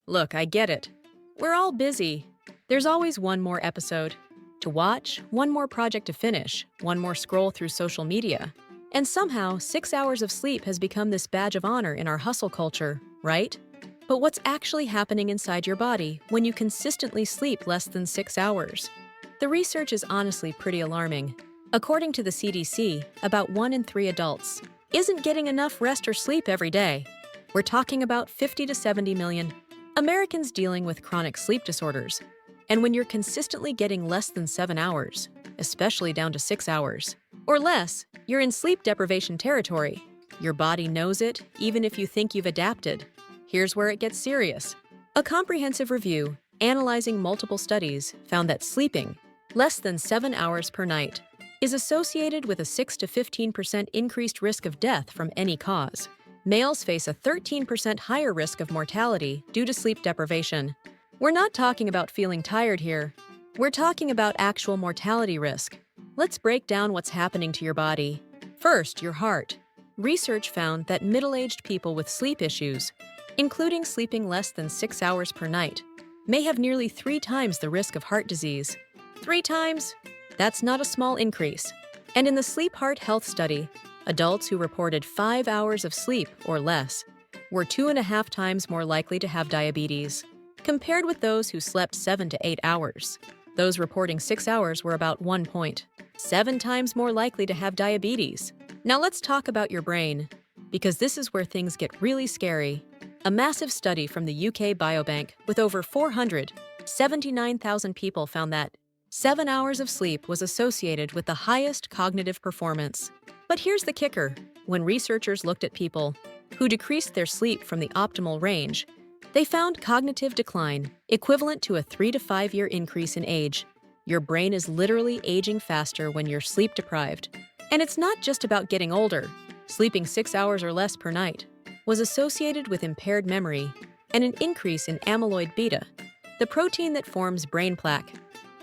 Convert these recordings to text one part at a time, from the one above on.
Look, I get it. We're all busy. There's always one more episode to watch, one more project to finish, one more scroll through social media. And somehow, 6 hours of sleep has become this badge of honor in our hustle culture, right? But what's actually happening inside your body when you consistently sleep less than 6 hours? The research is honestly pretty alarming. According to the CDC, about 1 in 3 adults isn't getting enough rest or sleep every day. We're talking about 50 to 70 million Americans dealing with chronic sleep disorders. And when you're consistently getting less than 7 hours, especially down to 6 hours, or less, you're in sleep deprivation territory. Your body knows it, even if you think you've adapted. Here's where it gets serious. A comprehensive review, analyzing multiple studies, found that sleeping less than 7 hours per night is associated with a 6 to 15% increased risk of death from any cause. Males face a 13% higher risk of mortality due to sleep deprivation. We're not talking about feeling tired here. We're talking about actual mortality risk. Let's break down what's happening to your body. First, your heart. Research found that middle-aged people with sleep issues, including sleeping less than 6 hours per night, may have nearly 3 times the risk of heart disease. 3 times? That's not a small increase. And in the Sleep Heart Health Study, adults who reported 5 hours of sleep or less were 2.5 times more likely to have diabetes, compared with those who slept 7 to 8 hours. Those reporting 6 hours were about 1.7 times more likely to have diabetes. Now let's talk about your brain, because this is where things get really scary. A massive study from the UK Biobank with over 479,000 people found that 7 hours of sleep was associated with the highest cognitive performance. But here's the kicker. When researchers looked at people who decreased their sleep from the optimal range, they found cognitive decline equivalent to a 3 to 5 year increase in age. Your brain is literally aging faster when you're sleep deprived. And it's not just about getting older. Sleeping 6 hours or less per night was associated with impaired memory and an increase in amyloid beta, the protein that forms brain plaque,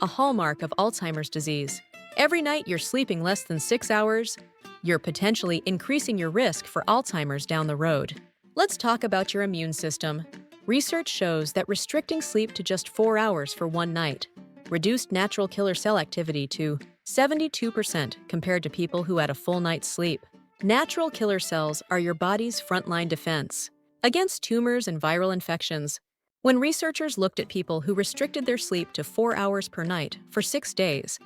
a hallmark of Alzheimer's disease. Every night you're sleeping less than 6 hours, you're potentially increasing your risk for Alzheimer's down the road. Let's talk about your immune system. Research shows that restricting sleep to just 4 hours for one night reduced natural killer cell activity to 72% compared to people who had a full night's sleep. Natural killer cells are your body's frontline defense against tumors and viral infections. When researchers looked at people who restricted their sleep to 4 hours per night for 6 days,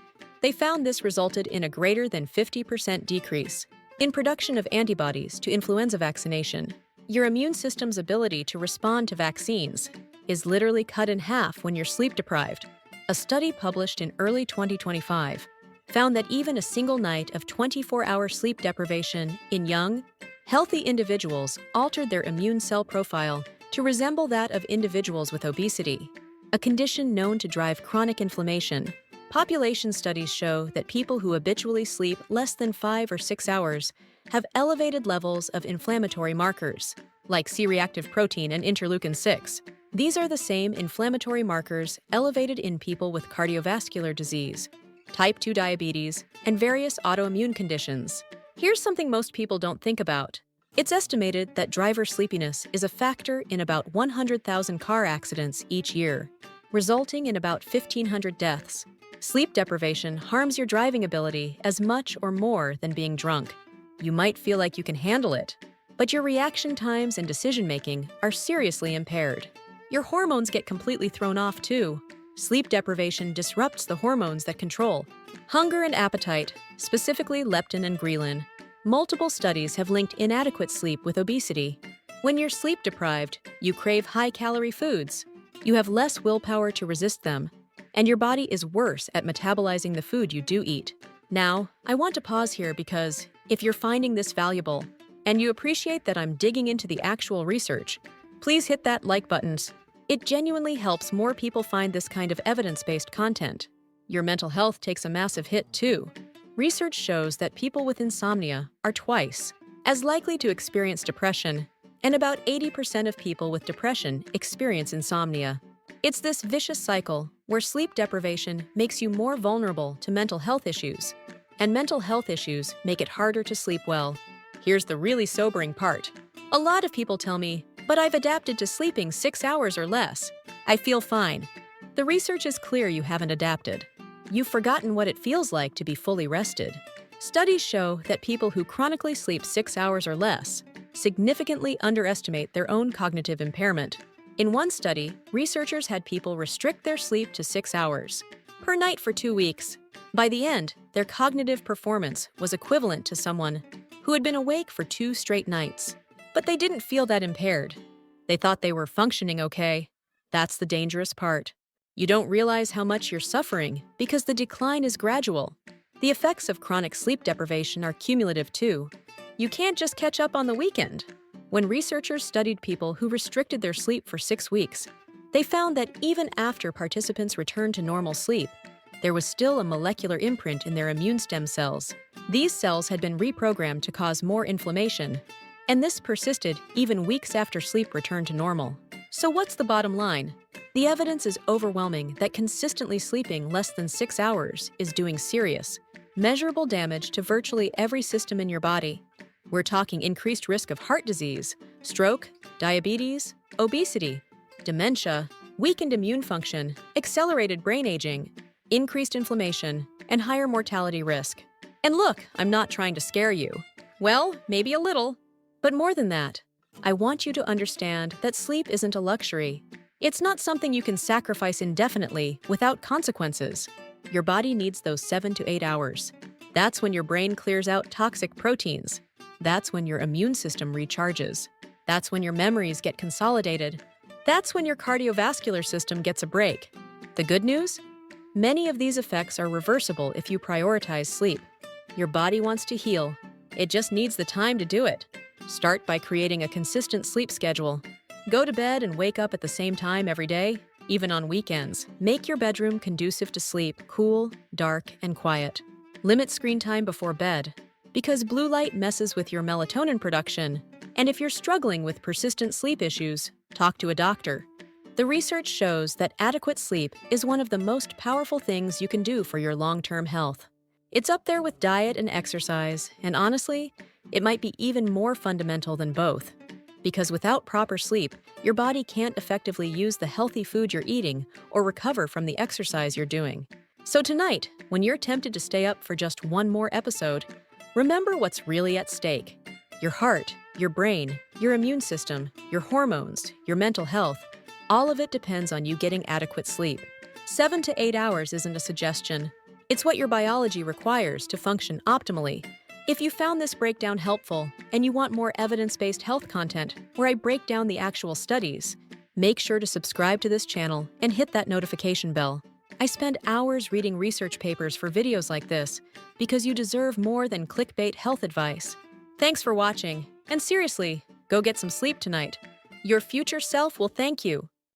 they found this resulted in a greater than 50% decrease in production of antibodies to influenza vaccination. Your immune system's ability to respond to vaccines is literally cut in half when you're sleep deprived. A study published in early 2025 found that even a single night of 24-hour sleep deprivation in young, healthy individuals altered their immune cell profile to resemble that of individuals with obesity, a condition known to drive chronic inflammation. Population studies show that people who habitually sleep less than 5 or 6 hours have elevated levels of inflammatory markers, like C-reactive protein and interleukin-6. These are the same inflammatory markers elevated in people with cardiovascular disease, type 2 diabetes, and various autoimmune conditions. Here's something most people don't think about. It's estimated that driver sleepiness is a factor in about 100,000 car accidents each year, resulting in about 1,500 deaths. Sleep deprivation harms your driving ability as much or more than being drunk. You might feel like you can handle it, but your reaction times and decision-making are seriously impaired. Your hormones get completely thrown off too. Sleep deprivation disrupts the hormones that control hunger and appetite, specifically leptin and ghrelin. Multiple studies have linked inadequate sleep with obesity. When you're sleep deprived, you crave high-calorie foods. You have less willpower to resist them, and your body is worse at metabolizing the food you do eat. Now, I want to pause here because if you're finding this valuable and you appreciate that I'm digging into the actual research, please hit that like button. It genuinely helps more people find this kind of evidence-based content. Your mental health takes a massive hit too. Research shows that people with insomnia are twice as likely to experience depression, and about 80% of people with depression experience insomnia. It's this vicious cycle where sleep deprivation makes you more vulnerable to mental health issues, and mental health issues make it harder to sleep well. Here's the really sobering part. A lot of people tell me, but I've adapted to sleeping 6 hours or less. I feel fine. The research is clear you haven't adapted. You've forgotten what it feels like to be fully rested. Studies show that people who chronically sleep 6 hours or less significantly underestimate their own cognitive impairment. In one study, researchers had people restrict their sleep to 6 hours per night for 2 weeks. By the end, their cognitive performance was equivalent to someone who had been awake for 2 straight nights. But they didn't feel that impaired. They thought they were functioning okay. That's the dangerous part. You don't realize how much you're suffering because the decline is gradual. The effects of chronic sleep deprivation are cumulative too. You can't just catch up on the weekend. When researchers studied people who restricted their sleep for 6 weeks, they found that even after participants returned to normal sleep, there was still a molecular imprint in their immune stem cells. These cells had been reprogrammed to cause more inflammation, and this persisted even weeks after sleep returned to normal. So what's the bottom line? The evidence is overwhelming that consistently sleeping less than 6 hours is doing serious, measurable damage to virtually every system in your body. We're talking increased risk of heart disease, stroke, diabetes, obesity, dementia, weakened immune function, accelerated brain aging, increased inflammation, and higher mortality risk. And look, I'm not trying to scare you. Well, maybe a little. But more than that, I want you to understand that sleep isn't a luxury. It's not something you can sacrifice indefinitely without consequences. Your body needs those 7 to 8 hours. That's when your brain clears out toxic proteins. That's when your immune system recharges. That's when your memories get consolidated. That's when your cardiovascular system gets a break. The good news? Many of these effects are reversible if you prioritize sleep. Your body wants to heal. It just needs the time to do it. Start by creating a consistent sleep schedule. Go to bed and wake up at the same time every day, even on weekends. Make your bedroom conducive to sleep, cool, dark, and quiet. Limit screen time before bed, because blue light messes with your melatonin production. And if you're struggling with persistent sleep issues, talk to a doctor. The research shows that adequate sleep is one of the most powerful things you can do for your long-term health. It's up there with diet and exercise, and honestly, it might be even more fundamental than both. Because without proper sleep, your body can't effectively use the healthy food you're eating or recover from the exercise you're doing. So tonight, when you're tempted to stay up for just one more episode, remember what's really at stake. Your heart, your brain, your immune system, your hormones, your mental health, all of it depends on you getting adequate sleep. 7 to 8 hours isn't a suggestion. It's what your biology requires to function optimally. If you found this breakdown helpful and you want more evidence-based health content where I break down the actual studies, make sure to subscribe to this channel and hit that notification bell. I spend hours reading research papers for videos like this because you deserve more than clickbait health advice. Thanks for watching, and seriously, go get some sleep tonight. Your future self will thank you.